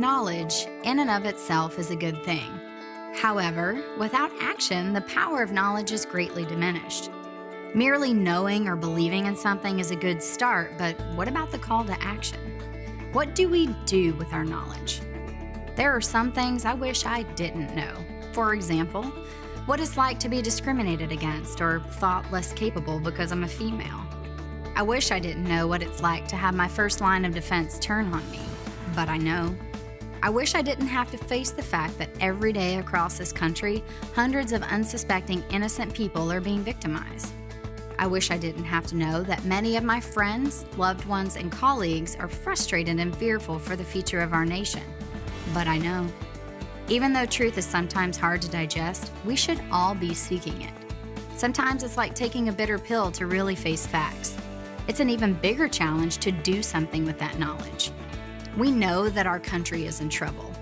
Knowledge, in and of itself, is a good thing. However, without action, the power of knowledge is greatly diminished. Merely knowing or believing in something is a good start, but what about the call to action? What do we do with our knowledge? There are some things I wish I didn't know. For example, what it's like to be discriminated against or thought less capable because I'm a female. I wish I didn't know what it's like to have my first line of defense turn on me, but I know. I wish I didn't have to face the fact that every day across this country, hundreds of unsuspecting innocent people are being victimized. I wish I didn't have to know that many of my friends, loved ones, and colleagues are frustrated and fearful for the future of our nation. But I know. Even though truth is sometimes hard to digest, we should all be seeking it. Sometimes it's like taking a bitter pill to really face facts. It's an even bigger challenge to do something with that knowledge. We know that our country is in trouble.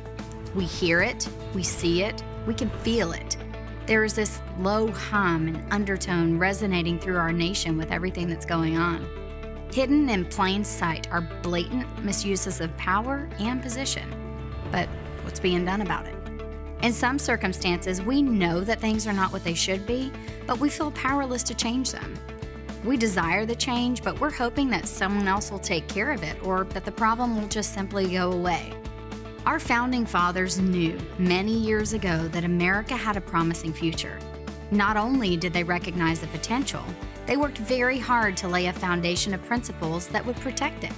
We hear it, we see it, we can feel it. There is this low hum and undertone resonating through our nation with everything that's going on. Hidden in plain sight are blatant misuses of power and position. But what's being done about it? In some circumstances, we know that things are not what they should be, but we feel powerless to change them. We desire the change, but we're hoping that someone else will take care of it or that the problem will just simply go away. Our founding fathers knew many years ago that America had a promising future. Not only did they recognize the potential, they worked very hard to lay a foundation of principles that would protect it.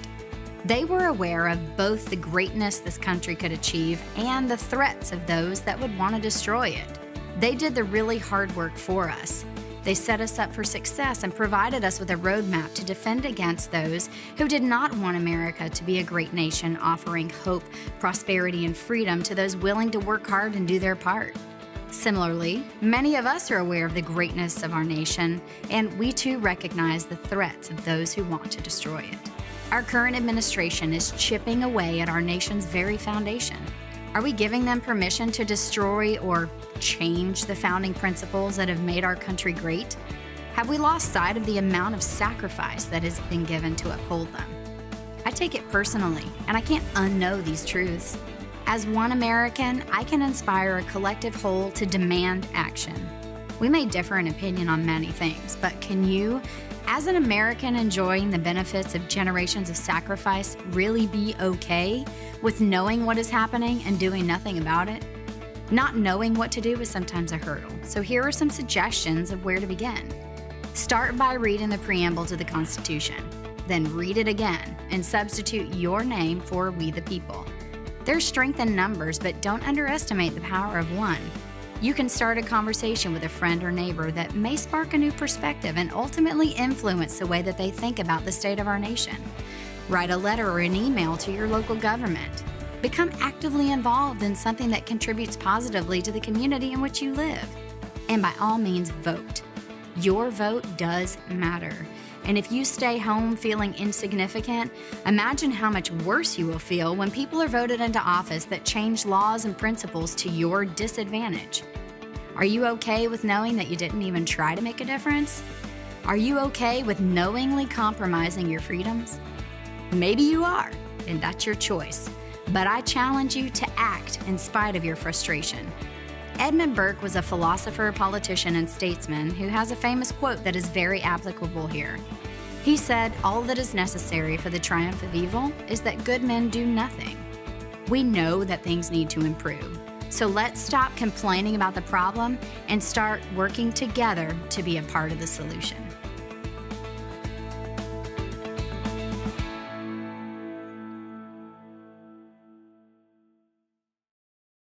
They were aware of both the greatness this country could achieve and the threats of those that would want to destroy it. They did the really hard work for us. They set us up for success and provided us with a roadmap to defend against those who did not want America to be a great nation, offering hope, prosperity, and freedom to those willing to work hard and do their part. Similarly, many of us are aware of the greatness of our nation, and we too recognize the threats of those who want to destroy it. Our current administration is chipping away at our nation's very foundation. Are we giving them permission to destroy or change the founding principles that have made our country great? Have we lost sight of the amount of sacrifice that has been given to uphold them? I take it personally, and I can't unknow these truths. As one American, I can inspire a collective whole to demand action. We may differ in opinion on many things, but can you, as an American enjoying the benefits of generations of sacrifice, really be okay with knowing what is happening and doing nothing about it? Not knowing what to do is sometimes a hurdle, so here are some suggestions of where to begin. Start by reading the preamble to the Constitution. Then read it again and substitute your name for We the People. There's strength in numbers, but don't underestimate the power of one. You can start a conversation with a friend or neighbor that may spark a new perspective and ultimately influence the way that they think about the state of our nation. Write a letter or an email to your local government. Become actively involved in something that contributes positively to the community in which you live. And by all means, vote. Your vote does matter. And if you stay home feeling insignificant, imagine how much worse you will feel when people are voted into office that change laws and principles to your disadvantage. Are you okay with knowing that you didn't even try to make a difference? Are you okay with knowingly compromising your freedoms? Maybe you are, and that's your choice. But I challenge you to act in spite of your frustration. Edmund Burke was a philosopher, politician, and statesman who has a famous quote that is very applicable here. He said, "All that is necessary for the triumph of evil is that good men do nothing." We know that things need to improve, so let's stop complaining about the problem and start working together to be a part of the solution.